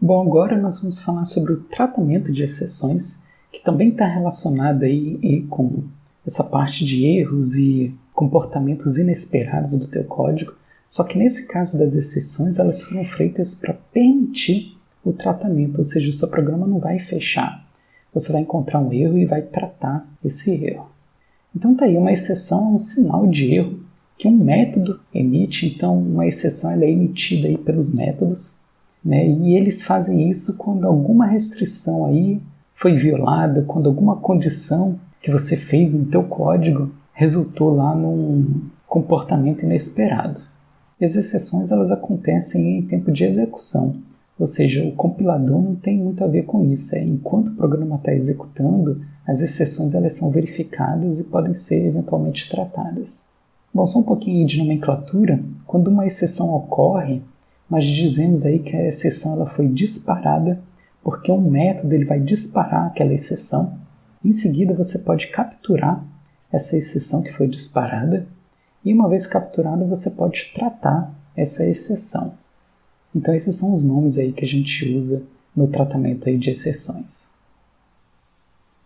Bom, agora nós vamos falar sobre o tratamento de exceções, que também está relacionado aí com essa parte de erros e comportamentos inesperados do teu código, só que nesse caso das exceções, elas foram feitas para permitir o tratamento, ou seja, o seu programa não vai fechar. Você vai encontrar um erro e vai tratar esse erro. Então está aí, uma exceção é um sinal de erro que um método emite, então uma exceção ela é emitida aí pelos métodos, né? E eles fazem isso quando alguma restrição aí foi violada, quando alguma condição que você fez no teu código resultou lá num comportamento inesperado. E as exceções elas acontecem em tempo de execução, ou seja, o compilador não tem muito a ver com isso. Enquanto o programa está executando, as exceções elas são verificadas e podem ser eventualmente tratadas. Bom, só um pouquinho de nomenclatura. Quando uma exceção ocorre, nós dizemos aí que a exceção ela foi disparada, porque um método ele vai disparar aquela exceção. Em seguida, você pode capturar essa exceção que foi disparada, e uma vez capturada, você pode tratar essa exceção. Então, esses são os nomes aí que a gente usa no tratamento aí de exceções.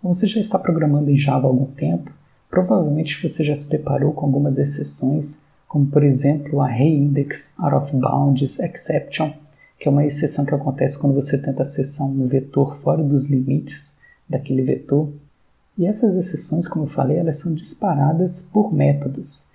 Você já está programando em Java há algum tempo? Provavelmente você já se deparou com algumas exceções, como por exemplo a reIndex out of bounds exception, que é uma exceção que acontece quando você tenta acessar um vetor fora dos limites daquele vetor. E essas exceções, como eu falei, elas são disparadas por métodos.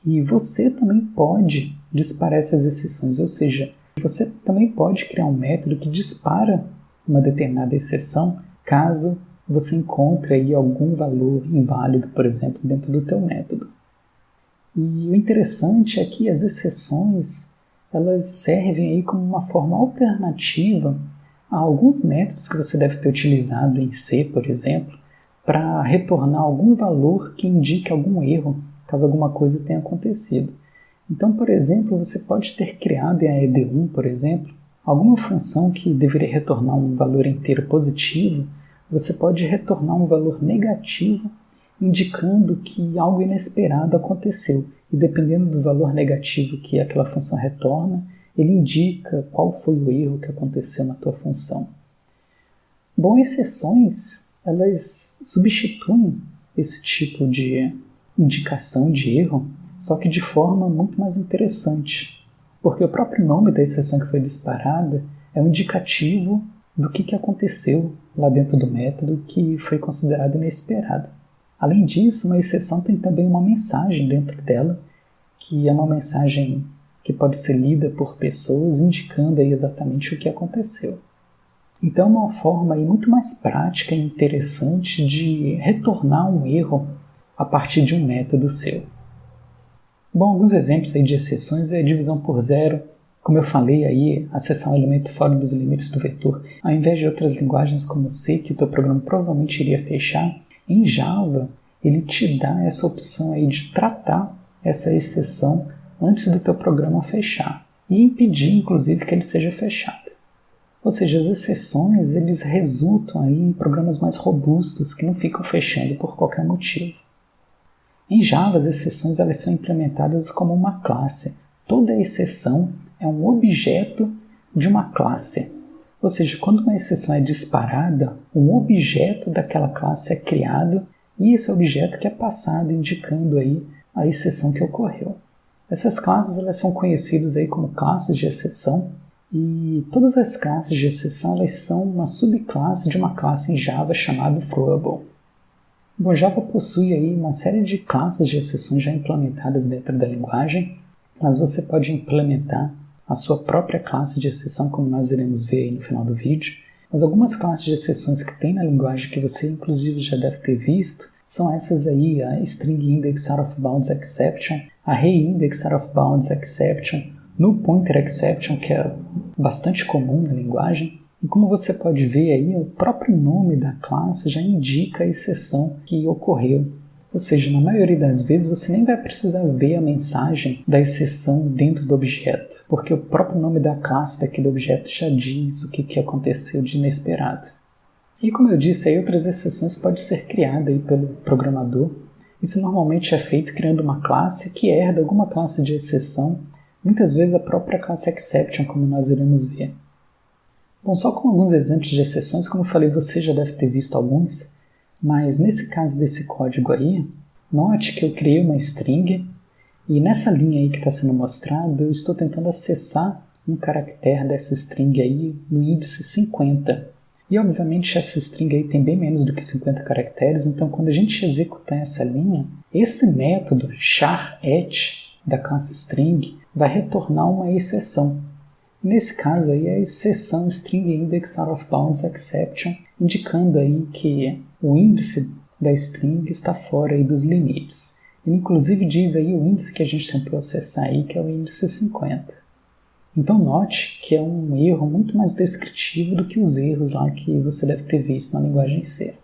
E você também pode disparar essas exceções, ou seja, você também pode criar um método que dispara uma determinada exceção caso você encontre aí algum valor inválido, por exemplo, dentro do teu método. E o interessante é que as exceções elas servem aí como uma forma alternativa a alguns métodos que você deve ter utilizado em C, por exemplo, para retornar algum valor que indique algum erro, caso alguma coisa tenha acontecido. Então, por exemplo, você pode ter criado em AED1, por exemplo, alguma função que deveria retornar um valor inteiro positivo, você pode retornar um valor negativo, indicando que algo inesperado aconteceu. E dependendo do valor negativo que aquela função retorna, ele indica qual foi o erro que aconteceu na tua função. Bom, exceções, elas substituem esse tipo de indicação de erro, só que de forma muito mais interessante, porque o próprio nome da exceção que foi disparada é um indicativo do que aconteceu lá dentro do método que foi considerado inesperado. Além disso, uma exceção tem também uma mensagem dentro dela, que é uma mensagem que pode ser lida por pessoas indicando aí exatamente o que aconteceu. Então é uma forma aí muito mais prática e interessante de retornar um erro a partir de um método seu. Bom, alguns exemplos aí de exceções é a divisão por zero. Como eu falei aí, acessar um elemento fora dos limites do vetor, ao invés de outras linguagens como C, que o teu programa provavelmente iria fechar, em Java ele te dá essa opção aí de tratar essa exceção antes do teu programa fechar e impedir, inclusive, que ele seja fechado. Ou seja, as exceções eles resultam aí em programas mais robustos que não ficam fechando por qualquer motivo. Em Java, as exceções elas são implementadas como uma classe. Toda exceção é um objeto de uma classe. Ou seja, quando uma exceção é disparada, um objeto daquela classe é criado e esse objeto que é passado indicando aí a exceção que ocorreu. Essas classes elas são conhecidas aí como classes de exceção e todas as classes de exceção elas são uma subclasse de uma classe em Java chamada throwable. Bom, Java possui aí uma série de classes de exceções já implementadas dentro da linguagem, mas você pode implementar a sua própria classe de exceção, como nós iremos ver aí no final do vídeo. Mas algumas classes de exceções que tem na linguagem que você inclusive já deve ter visto são essas aí, a string index out of bounds exception, a reIndex out of bounds exception, null pointer exception, que é bastante comum na linguagem. E como você pode ver aí, o próprio nome da classe já indica a exceção que ocorreu. Ou seja, na maioria das vezes você nem vai precisar ver a mensagem da exceção dentro do objeto, porque o próprio nome da classe daquele objeto já diz o que aconteceu de inesperado. E como eu disse, aí outras exceções podem ser criadas aí pelo programador. Isso normalmente é feito criando uma classe que herda alguma classe de exceção, muitas vezes a própria classe exception, como nós iremos ver. Bom, só com alguns exemplos de exceções, como eu falei, você já deve ter visto alguns, mas nesse caso desse código aí, note que eu criei uma string e nessa linha aí que está sendo mostrada, eu estou tentando acessar um caractere dessa string aí no índice 50. E obviamente essa string aí tem bem menos do que 50 caracteres, então quando a gente executar essa linha, esse método char_et da classe string vai retornar uma exceção. Nesse caso aí é a exceção string index out of bounds exception, indicando aí que o índice da string está fora aí dos limites. Ele inclusive diz aí o índice que a gente tentou acessar aí, que é o índice 50. Então note que é um erro muito mais descritivo do que os erros lá que você deve ter visto na linguagem C.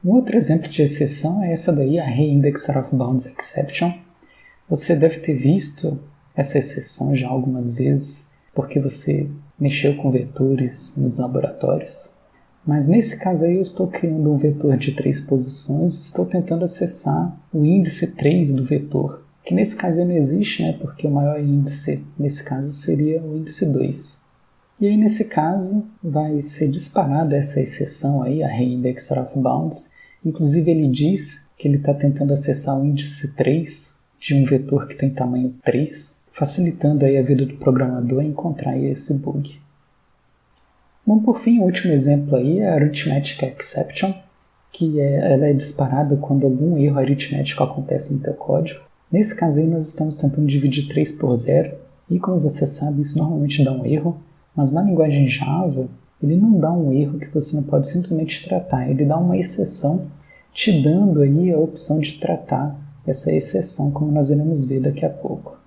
Um outro exemplo de exceção é essa daí, a reindex out of bounds exception. Você deve ter visto essa exceção já algumas vezes, porque você mexeu com vetores nos laboratórios. Mas nesse caso aí eu estou criando um vetor de 3 posições e estou tentando acessar o índice 3 do vetor, que nesse caso não existe, né, porque o maior índice nesse caso seria o índice 2. E aí nesse caso vai ser disparada essa exceção aí, a reindex out of bounds. Inclusive ele diz que ele está tentando acessar o índice 3 de um vetor que tem tamanho 3, facilitando aí a vida do programador em encontrar aí esse bug. Bom, por fim, o último exemplo aí é a arithmetic exception, que ela é disparada quando algum erro aritmético acontece no teu código. Nesse caso aí nós estamos tentando dividir 3 por 0, e como você sabe isso normalmente dá um erro, mas na linguagem Java ele não dá um erro que você não pode simplesmente tratar, ele dá uma exceção te dando aí a opção de tratar essa exceção, como nós iremos ver daqui a pouco.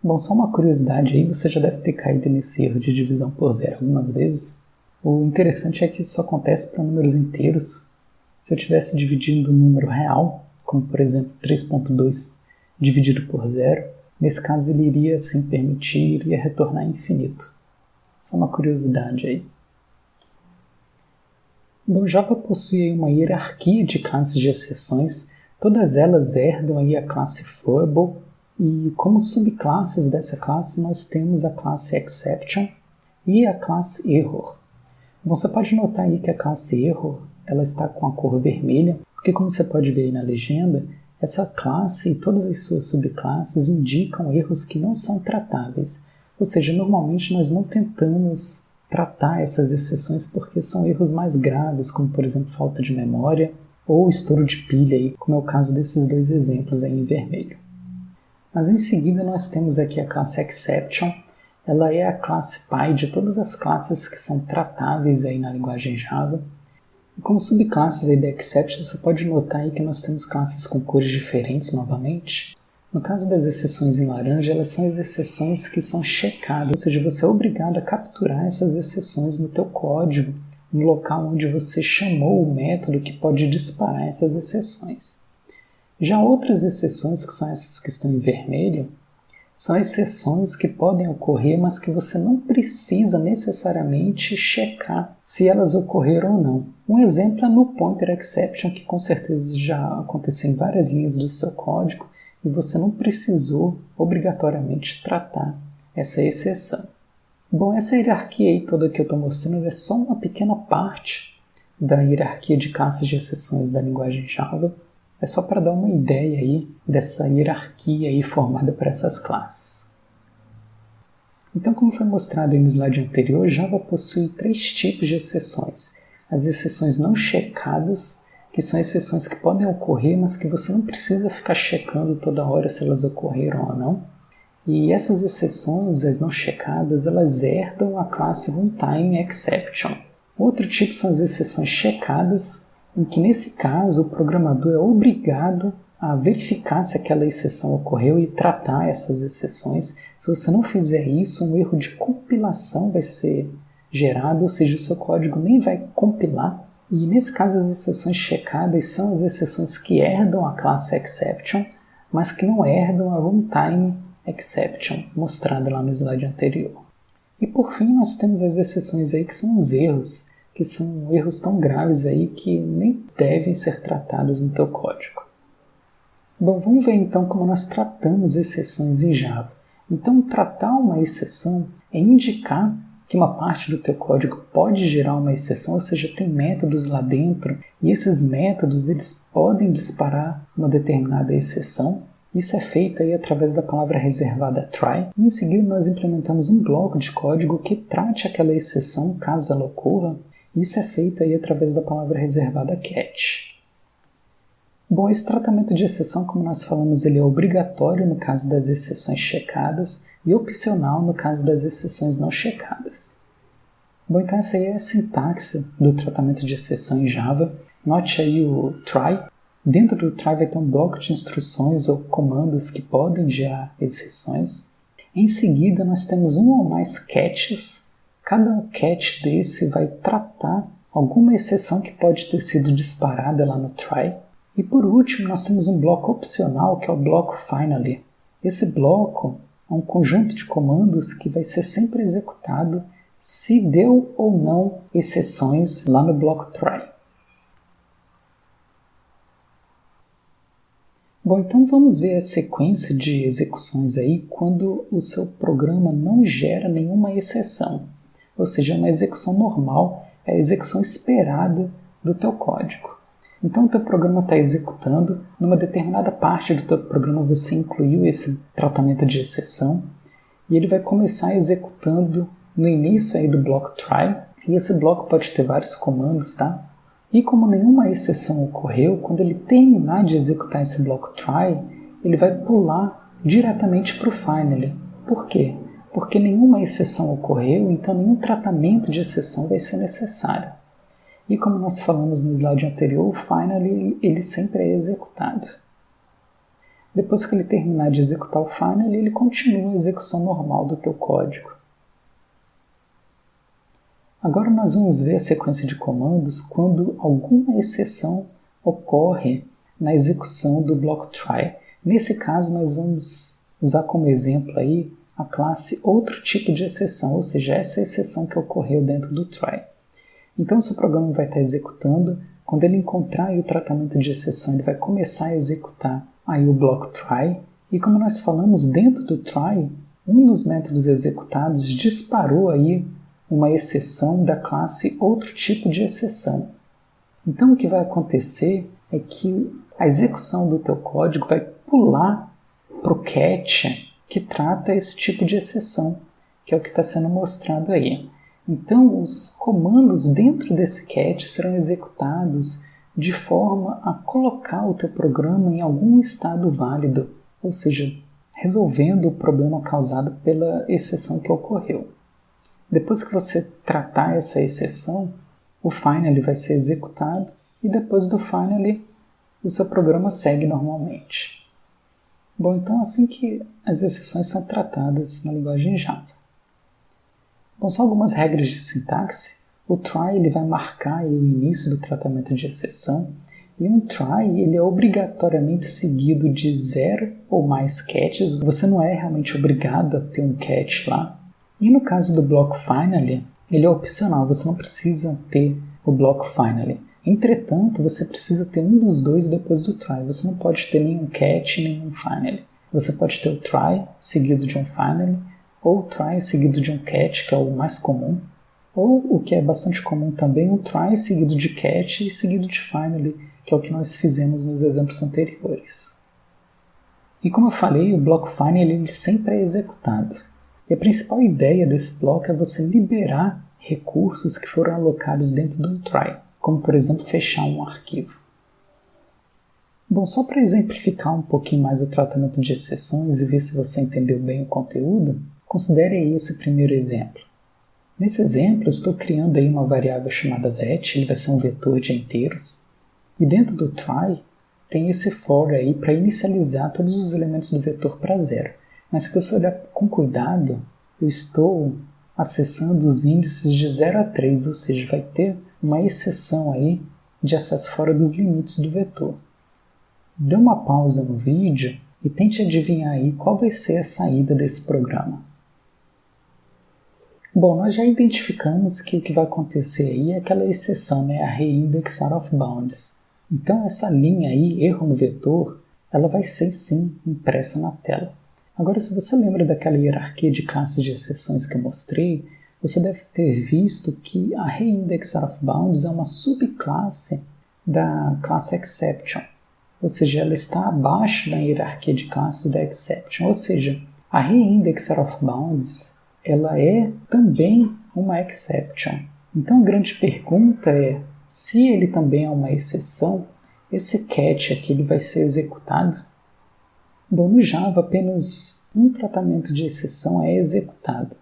Bom, só uma curiosidade aí, você já deve ter caído nesse erro de divisão por 0 algumas vezes. O interessante é que isso acontece para números inteiros. Se eu estivesse dividindo um número real, como por exemplo 3.2 dividido por 0, nesse caso ele iria assim permitir, iria retornar infinito. Só uma curiosidade aí. Bom, Java possui uma hierarquia de classes de exceções, todas elas herdam aí a classe Foreable, e como subclasses dessa classe nós temos a classe Exception e a classe Error. Bom, você pode notar aí que a classe Error ela está com a cor vermelha, porque como você pode ver aí na legenda, essa classe e todas as suas subclasses indicam erros que não são tratáveis. Ou seja, normalmente nós não tentamos tratar essas exceções porque são erros mais graves, como por exemplo falta de memória ou estouro de pilha, aí, como é o caso desses dois exemplos aí em vermelho. Mas em seguida nós temos aqui a classe Exception. Ela é a classe pai de todas as classes que são tratáveis aí na linguagem Java. E como subclasses aí da Exception, você pode notar aí que nós temos classes com cores diferentes novamente. No caso das exceções em laranja, elas são as exceções que são checadas, ou seja, você é obrigado a capturar essas exceções no teu código, no local onde você chamou o método que pode disparar essas exceções. Já outras exceções, que são essas que estão em vermelho, são exceções que podem ocorrer, mas que você não precisa necessariamente checar se elas ocorreram ou não. Um exemplo é no pointer exception, que com certeza já aconteceu em várias linhas do seu código, e você não precisou obrigatoriamente tratar essa exceção. Bom, essa hierarquia aí toda que eu estou mostrando é só uma pequena parte da hierarquia de classes de exceções da linguagem Java. É só para dar uma ideia aí dessa hierarquia aí formada por essas classes. Então, como foi mostrado aí no slide anterior, Java possui 3 tipos de exceções. As exceções não checadas, que são exceções que podem ocorrer, mas que você não precisa ficar checando toda hora se elas ocorreram ou não. E essas exceções, as não checadas, elas herdam a classe runtime exception. Outro tipo são as exceções checadas, em que nesse caso o programador é obrigado a verificar se aquela exceção ocorreu e tratar essas exceções. Se você não fizer isso, um erro de compilação vai ser gerado, ou seja, o seu código nem vai compilar. E nesse caso as exceções checadas são as exceções que herdam a classe exception, mas que não herdam a runtime exception, mostrada lá no slide anterior. E por fim nós temos as exceções aí que são os erros, que são erros tão graves aí que nem devem ser tratados no teu código. Bom, vamos ver então como nós tratamos exceções em Java. Então, tratar uma exceção é indicar que uma parte do teu código pode gerar uma exceção, ou seja, tem métodos lá dentro, e esses métodos eles podem disparar uma determinada exceção. Isso é feito aí através da palavra reservada try, e em seguida nós implementamos um bloco de código que trate aquela exceção caso ela ocorra. Isso é feito aí através da palavra reservada catch. Bom, esse tratamento de exceção, como nós falamos, ele é obrigatório no caso das exceções checadas e opcional no caso das exceções não checadas. Bom, então essa aí é a sintaxe do tratamento de exceção em Java. Note aí o try. Dentro do try vai ter um bloco de instruções ou comandos que podem gerar exceções. Em seguida, nós temos um ou mais catches. Cada catch desse vai tratar alguma exceção que pode ter sido disparada lá no try. E por último, nós temos um bloco opcional, que é o bloco finally. Esse bloco é um conjunto de comandos que vai ser sempre executado se deu ou não exceções lá no bloco try. Bom, então vamos ver a sequência de execuções aí quando o seu programa não gera nenhuma exceção. Ou seja, uma execução normal é a execução esperada do teu código. Então o teu programa está executando, numa determinada parte do teu programa você incluiu esse tratamento de exceção, e ele vai começar executando no início aí do bloco try, e esse bloco pode ter vários comandos, tá? E como nenhuma exceção ocorreu, quando ele terminar de executar esse bloco try, ele vai pular diretamente para o finally. Por quê? Porque nenhuma exceção ocorreu, então nenhum tratamento de exceção vai ser necessário. E como nós falamos no slide anterior, o finally ele sempre é executado. Depois que ele terminar de executar o finally, ele continua a execução normal do teu código. Agora nós vamos ver a sequência de comandos quando alguma exceção ocorre na execução do bloco try. Nesse caso, nós vamos usar como exemplo aí a classe outro tipo de exceção, ou seja, essa exceção que ocorreu dentro do try. Então, seu programa vai estar executando, quando ele encontrar aí o tratamento de exceção, ele vai começar a executar aí o bloco try, e como nós falamos, dentro do try, um dos métodos executados disparou aí uma exceção da classe outro tipo de exceção. Então, o que vai acontecer é que a execução do teu código vai pular para o catch que trata esse tipo de exceção, que é o que está sendo mostrado aí. Então, os comandos dentro desse catch serão executados de forma a colocar o teu programa em algum estado válido, ou seja, resolvendo o problema causado pela exceção que ocorreu. Depois que você tratar essa exceção, o finally vai ser executado e depois do finally, o seu programa segue normalmente. Bom, então assim que as exceções são tratadas na linguagem Java. Bom, só algumas regras de sintaxe. O try ele vai marcar aí o início do tratamento de exceção, e um try ele é obrigatoriamente seguido de 0 ou mais catches. Você não é realmente obrigado a ter um catch lá. E no caso do bloco finally, ele é opcional, você não precisa ter o bloco finally. Entretanto, você precisa ter um dos dois depois do try. Você não pode ter nenhum catch nem um finally. Você pode ter o try seguido de um finally, ou try seguido de um catch, que é o mais comum, ou o que é bastante comum também, um try seguido de catch e seguido de finally, que é o que nós fizemos nos exemplos anteriores. E como eu falei, o bloco finally ele sempre é executado. E a principal ideia desse bloco é você liberar recursos que foram alocados dentro do try, como por exemplo fechar um arquivo. Bom, só para exemplificar um pouquinho mais o tratamento de exceções e ver se você entendeu bem o conteúdo, considere aí esse primeiro exemplo. Nesse exemplo, eu estou criando aí uma variável chamada vet, ele vai ser um vetor de inteiros, e dentro do try tem esse for aí para inicializar todos os elementos do vetor para 0. Mas se você olhar com cuidado, eu estou acessando os índices de 0 a 3, ou seja, vai ter uma exceção aí de acesso fora dos limites do vetor. Dê uma pausa no vídeo e tente adivinhar aí qual vai ser a saída desse programa. Bom, nós já identificamos que o que vai acontecer aí é aquela exceção, né, a reindexar of bounds. Então essa linha aí, erro no vetor, ela vai ser sim impressa na tela. Agora, se você lembra daquela hierarquia de classes de exceções que eu mostrei, você deve ter visto que a reIndexOfBounds é uma subclasse da classe Exception, ou seja, ela está abaixo da hierarquia de classes da Exception, ou seja, a reIndexOfBounds ela é também uma Exception. Então a grande pergunta é, se ele também é uma exceção, esse catch aqui ele vai ser executado? Bom, no Java apenas um tratamento de exceção é executado.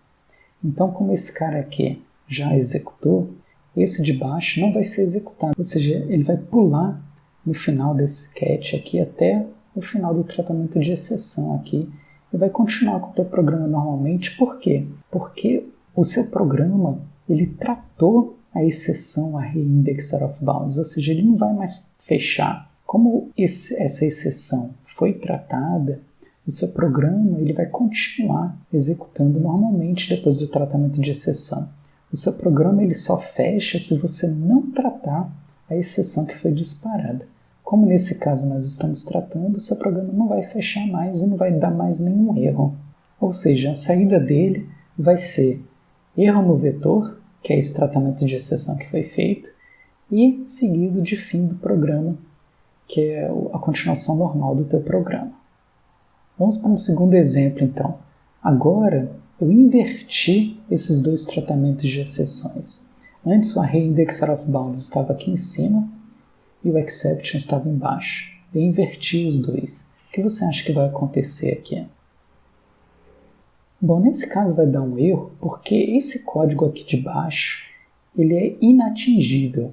Então, como esse cara aqui já executou, esse de baixo não vai ser executado. Ou seja, ele vai pular no final desse catch aqui até o final do tratamento de exceção aqui e vai continuar com o teu programa normalmente. Por quê? Porque o seu programa ele tratou a exceção a reIndexOfBounds, ou seja, ele não vai mais fechar. Como essa exceção foi tratada, o seu programa ele vai continuar executando normalmente depois do tratamento de exceção. O seu programa ele só fecha se você não tratar a exceção que foi disparada. Como nesse caso nós estamos tratando, o seu programa não vai fechar mais e não vai dar mais nenhum erro. Ou seja, a saída dele vai ser erro no vetor, que é esse tratamento de exceção que foi feito, e seguido de fim do programa, que é a continuação normal do teu programa. Vamos para um segundo exemplo, então. Agora, eu inverti esses dois tratamentos de exceções. Antes, o reIndexOfBounds estava aqui em cima e o Exception estava embaixo. Eu inverti os dois. O que você acha que vai acontecer aqui? Bom, nesse caso vai dar um erro, porque esse código aqui de baixo ele é inatingível.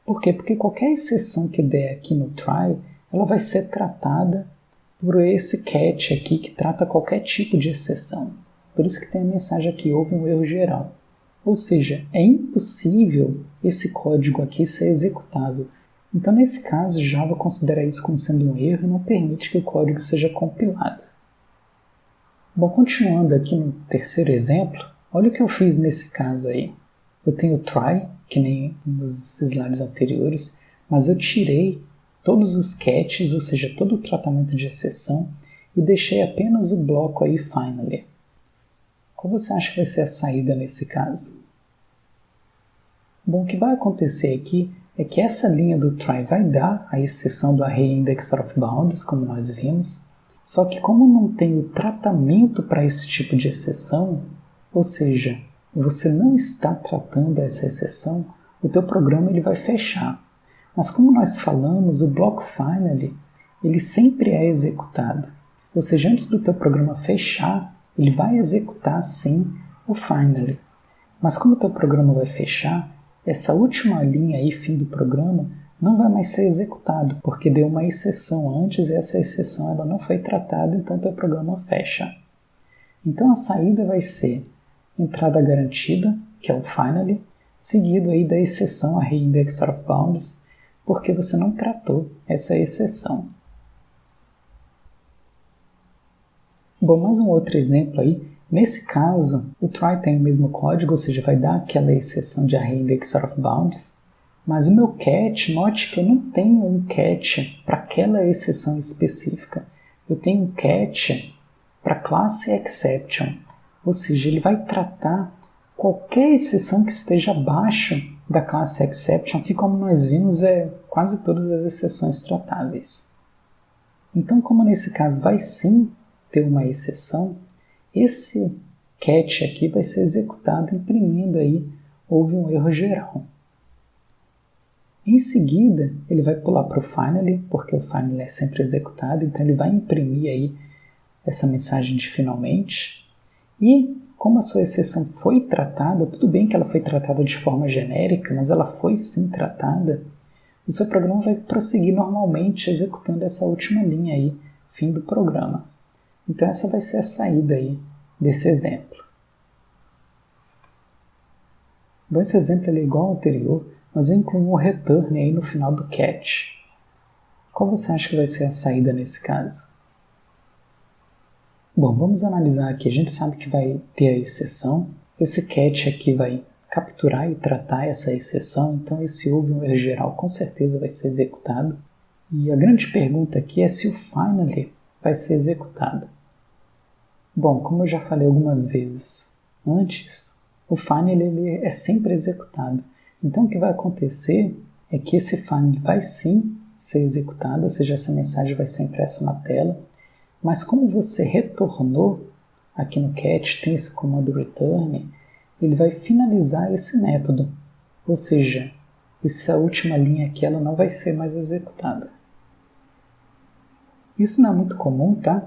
Por quê? Porque qualquer exceção que der aqui no try, ela vai ser tratada por esse catch aqui que trata qualquer tipo de exceção. Por isso que tem a mensagem aqui, houve um erro geral. Ou seja, é impossível esse código aqui ser executável. Então, nesse caso, Java considera isso como sendo um erro e não permite que o código seja compilado. Bom, continuando aqui no terceiro exemplo, olha o que eu fiz nesse caso aí. Eu tenho try, que nem nos slides anteriores, mas eu tirei todos os catches, ou seja, todo o tratamento de exceção, e deixei apenas o bloco aí finally. Qual você acha que vai ser a saída nesse caso? Bom, o que vai acontecer aqui é que essa linha do try vai dar a exceção do reIndexOfBounds, como nós vimos, só que como não tem o tratamento para esse tipo de exceção, ou seja, você não está tratando essa exceção, o teu programa ele vai fechar. Mas como nós falamos, o bloco finally ele sempre é executado. Ou seja, antes do teu programa fechar, ele vai executar sim o finally. Mas como o teu programa vai fechar, essa última linha aí, fim do programa, não vai mais ser executado, porque deu uma exceção antes e essa exceção ela não foi tratada, então o teu programa fecha. Então a saída vai ser entrada garantida, que é o finally, seguido aí da exceção a reIndexOfBounds, porque você não tratou essa exceção. Bom, mais um outro exemplo aí. Nesse caso, o try tem o mesmo código, ou seja, vai dar aquela exceção de reIndexOfBounds, mas o meu catch, note que eu não tenho um catch para aquela exceção específica. Eu tenho um catch para a classe Exception, ou seja, ele vai tratar qualquer exceção que esteja abaixo da classe Exception, que como nós vimos é quase todas as exceções tratáveis. Então, como nesse caso vai sim ter uma exceção, esse catch aqui vai ser executado imprimindo aí, houve um erro geral. Em seguida, ele vai pular para o finally, porque o finally é sempre executado, então ele vai imprimir aí essa mensagem de finalmente. E como a sua exceção foi tratada, tudo bem que ela foi tratada de forma genérica, mas ela foi sim tratada, o seu programa vai prosseguir normalmente executando essa última linha aí, fim do programa. Então essa vai ser a saída aí desse exemplo. Bom, esse exemplo é igual ao anterior, mas eu incluí um return aí no final do catch. Qual você acha que vai ser a saída nesse caso? Bom, vamos analisar aqui. A gente sabe que vai ter a exceção. Esse catch aqui vai capturar e tratar essa exceção, então esse houve um erro geral com certeza vai ser executado. E a grande pergunta aqui é se o finally vai ser executado. Bom, como eu já falei algumas vezes antes, o finally ele é sempre executado. Então o que vai acontecer é que esse finally vai sim ser executado, ou seja, essa mensagem vai ser impressa na tela, mas como você retornou aqui no catch, tem esse comando return, ele vai finalizar esse método, ou seja, essa última linha aqui ela não vai ser mais executada. Isso não é muito comum, tá?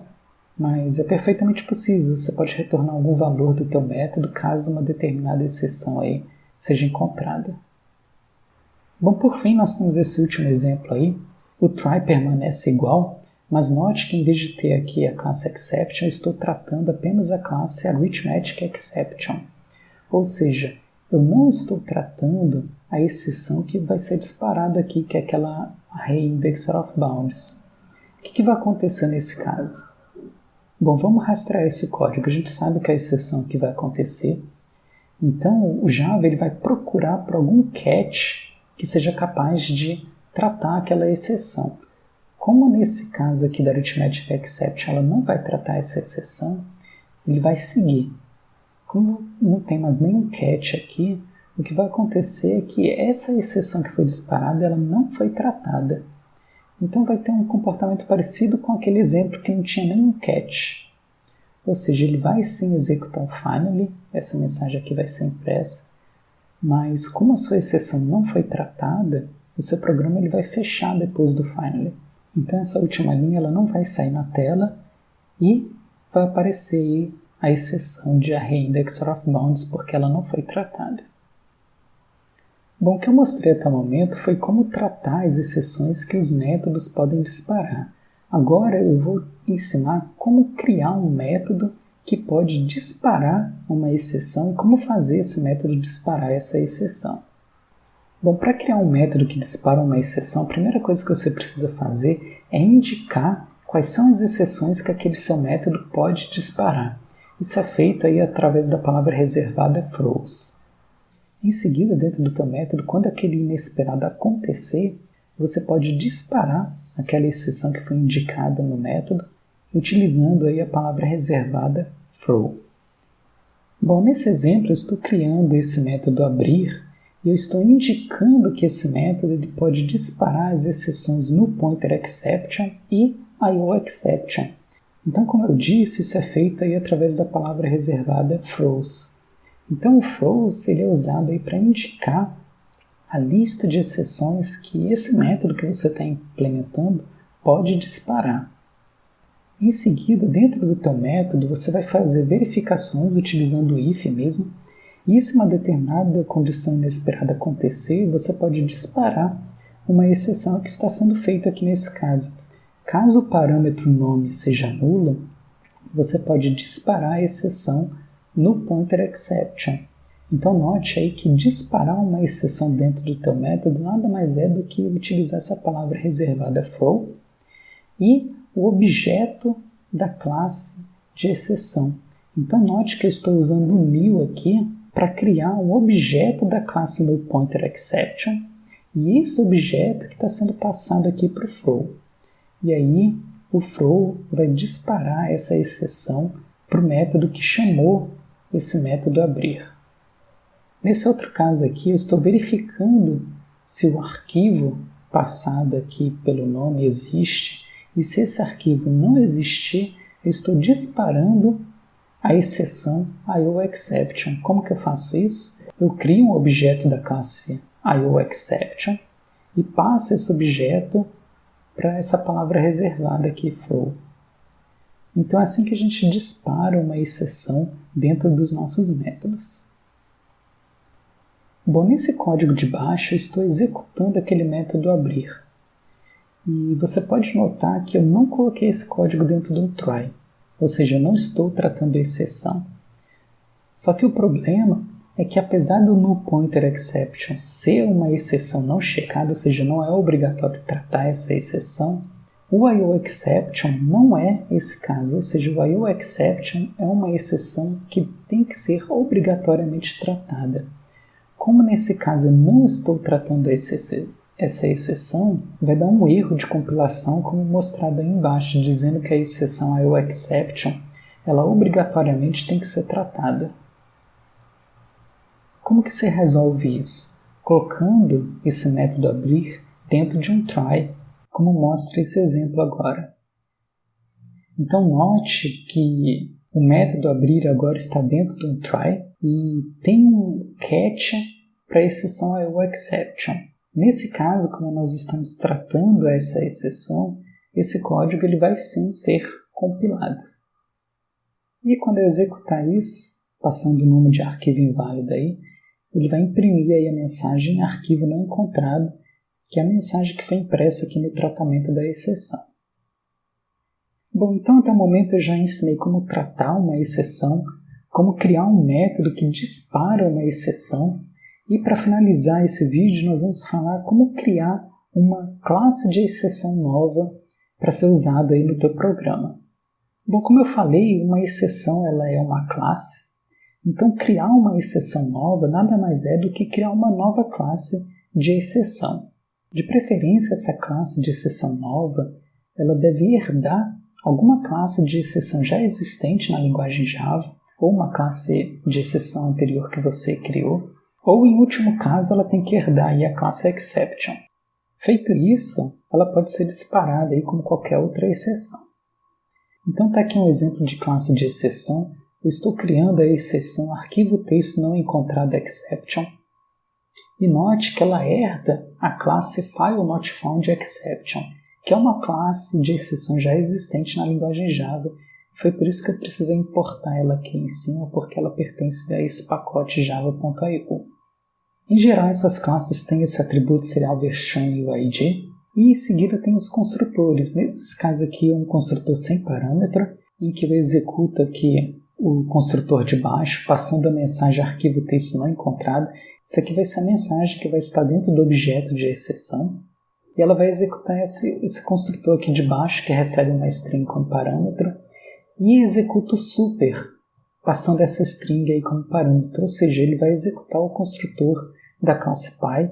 Mas é perfeitamente possível. Você pode retornar algum valor do teu método caso uma determinada exceção aí seja encontrada. Bom, por fim, nós temos esse último exemplo aí. O try permanece igual, mas note que em vez de ter aqui a classe exception, eu estou tratando apenas a classe arithmetic exception. Ou seja, eu não estou tratando a exceção que vai ser disparada aqui, que é aquela array indexer of bounds. O que vai acontecer nesse caso? Bom, vamos rastrear esse código. A gente sabe que a exceção que vai acontecer. Então, o Java ele vai procurar por algum catch que seja capaz de tratar aquela exceção. Como nesse caso aqui da arithmetic exception ela não vai tratar essa exceção, ele vai seguir. Como não tem mais nenhum catch aqui, o que vai acontecer é que essa exceção que foi disparada ela não foi tratada. Então vai ter um comportamento parecido com aquele exemplo que não tinha nenhum catch. Ou seja, ele vai sim executar o finally, essa mensagem aqui vai ser impressa, mas como a sua exceção não foi tratada, o seu programa ele vai fechar depois do finally. Então essa última linha ela não vai sair na tela e vai aparecer aí a exceção de array indexer of bounds porque ela não foi tratada. Bom, o que eu mostrei até o momento foi como tratar as exceções que os métodos podem disparar. Agora eu vou ensinar como criar um método que pode disparar uma exceção e como fazer esse método disparar essa exceção. Bom, para criar um método que dispara uma exceção, a primeira coisa que você precisa fazer é indicar quais são as exceções que aquele seu método pode disparar. Isso é feito aí através da palavra reservada throws. Em seguida, dentro do teu método, quando aquele inesperado acontecer, você pode disparar aquela exceção que foi indicada no método, utilizando aí a palavra reservada throw. Bom, nesse exemplo eu estou criando esse método abrir e eu estou indicando que esse método ele pode disparar as exceções no pointer exception e IOException. Então, como eu disse, isso é feito aí através da palavra reservada throws. Então o throws ele é usado para indicar a lista de exceções que esse método que você está implementando pode disparar. Em seguida, dentro do teu método, você vai fazer verificações utilizando o if mesmo, e se uma determinada condição inesperada acontecer, você pode disparar uma exceção que está sendo feita aqui nesse caso. Caso o parâmetro nome seja nulo, você pode disparar a exceção no pointer exception. Então note aí que disparar uma exceção dentro do teu método nada mais é do que utilizar essa palavra reservada throw e o objeto da classe de exceção. Então note que eu estou usando o new aqui para criar um objeto da classe no pointer exception e esse objeto que está sendo passado aqui para o throw. E aí o throw vai disparar essa exceção para o método que chamou esse método abrir. Nesse outro caso aqui, eu estou verificando se o arquivo passado aqui pelo nome existe, e se esse arquivo não existir, eu estou disparando a exceção IOException. Como que eu faço isso? Eu crio um objeto da classe IOException e passo esse objeto para essa palavra reservada aqui, throw. Então é assim que a gente dispara uma exceção dentro dos nossos métodos. Bom, nesse código de baixo eu estou executando aquele método abrir. E você pode notar que eu não coloquei esse código dentro do try, ou seja, eu não estou tratando a exceção. Só que o problema é que apesar do null pointer exception ser uma exceção não checada, ou seja, não é obrigatório tratar essa exceção, o IOException não é esse caso, ou seja, o IOException é uma exceção que tem que ser obrigatoriamente tratada. Como nesse caso eu não estou tratando essa exceção, vai dar um erro de compilação como mostrado aí embaixo, dizendo que a exceção IOException ela obrigatoriamente tem que ser tratada. como que você resolve isso? Colocando esse método abrir dentro de um try, como mostra esse exemplo agora. Então note que o método abrir agora está dentro de um try e tem um catch para a exceção IOException. Nesse caso, como nós estamos tratando essa exceção, esse código ele vai sim ser compilado. E quando eu executar isso, passando o nome de arquivo inválido aí, ele vai imprimir aí a mensagem arquivo não encontrado, que é a mensagem que foi impressa aqui no tratamento da exceção. Bom, então até o momento eu já ensinei como tratar uma exceção, como criar um método que dispara uma exceção, e para finalizar esse vídeo nós vamos falar como criar uma classe de exceção nova para ser usada aí no teu programa. Bom, como eu falei, uma exceção ela é uma classe, então criar uma exceção nova nada mais é do que criar uma nova classe de exceção. De preferência, essa classe de exceção nova ela deve herdar alguma classe de exceção já existente na linguagem Java, ou uma classe de exceção anterior que você criou, ou em último caso ela tem que herdar aí a classe exception. Feito isso, ela pode ser disparada aí como qualquer outra exceção. Então está aqui um exemplo de classe de exceção. Eu estou criando a exceção arquivo texto não encontrado exception. E note que ela herda a classe FileNotFoundException, que é uma classe de exceção já existente na linguagem Java. Foi por isso que eu precisei importar ela aqui em cima, porque ela pertence a esse pacote java.io. Em geral, essas classes têm esse atributo serial version e o ID, e em seguida tem os construtores. Nesse caso aqui é um construtor sem parâmetro, em que eu executo aqui o construtor de baixo, passando a mensagem arquivo texto não encontrado. Isso aqui vai ser a mensagem que vai estar dentro do objeto de exceção. E ela vai executar esse construtor aqui de baixo, que recebe uma string como parâmetro, e executa o super, passando essa string aí como parâmetro, ou seja, ele vai executar o construtor da classe Py,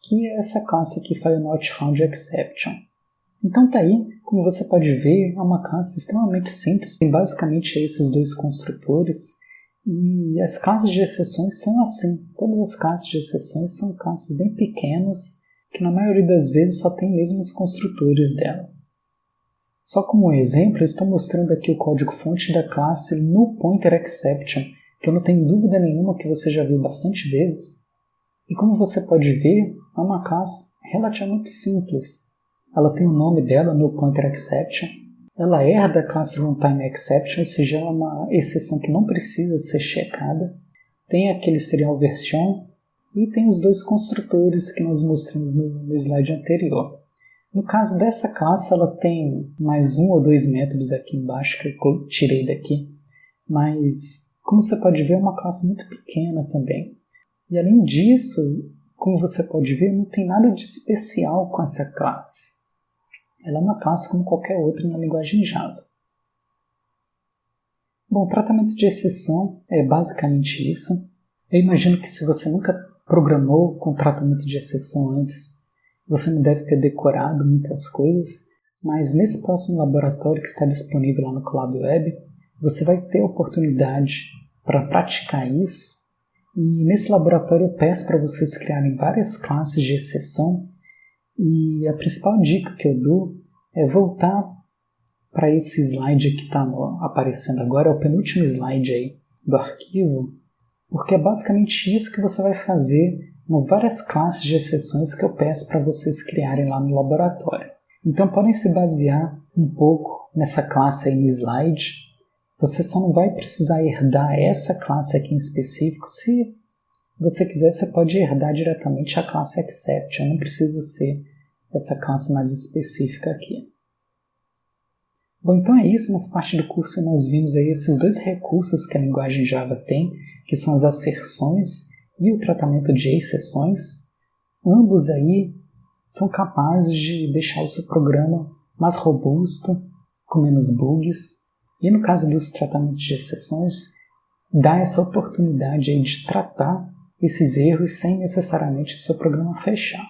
que é essa classe aqui, FileNotFoundException. Então tá aí, como você pode ver, é uma classe extremamente simples, tem basicamente esses dois construtores, e as classes de exceções são assim, todas as classes de exceções são classes bem pequenas, que na maioria das vezes só tem mesmo os construtores dela. Só como um exemplo, eu estou mostrando aqui o código-fonte da classe NoPointerException, que eu não tenho dúvida nenhuma que você já viu bastante vezes. E como você pode ver, é uma classe relativamente simples. Ela tem o nome dela, NoPointerException. Ela herda a classe RuntimeException, ou seja, ela é uma exceção que não precisa ser checada. Tem aquele serial version e tem os dois construtores que nós mostramos no slide anterior. No caso dessa classe, ela tem mais um ou dois métodos aqui embaixo que eu tirei daqui, mas como você pode ver é uma classe muito pequena também. E além disso, como você pode ver, não tem nada de especial com essa classe. Ela é uma classe como qualquer outra na linguagem Java. Bom, o tratamento de exceção é basicamente isso. Eu imagino que se você nunca programou com tratamento de exceção antes, você não deve ter decorado muitas coisas, mas nesse próximo laboratório que está disponível lá no Colab Web, você vai ter a oportunidade para praticar isso. E nesse laboratório eu peço para vocês criarem várias classes de exceção, e a principal dica que eu dou é voltar para esse slide que está aparecendo agora, é o penúltimo slide aí do arquivo, porque é basicamente isso que você vai fazer nas várias classes de exceções que eu peço para vocês criarem lá no laboratório. Então podem se basear um pouco nessa classe aí no slide. Você só não vai precisar herdar essa classe aqui em específico. Se você quiser, você pode herdar diretamente a classe exception, não precisa ser essa classe mais específica aqui. Bom, então é isso. Nessa parte do curso nós vimos aí esses dois recursos que a linguagem Java tem, que são as asserções e o tratamento de exceções. Ambos aí são capazes de deixar o seu programa mais robusto, com menos bugs, e no caso dos tratamentos de exceções, dá essa oportunidade aí de tratar esses erros sem necessariamente o seu programa fechar.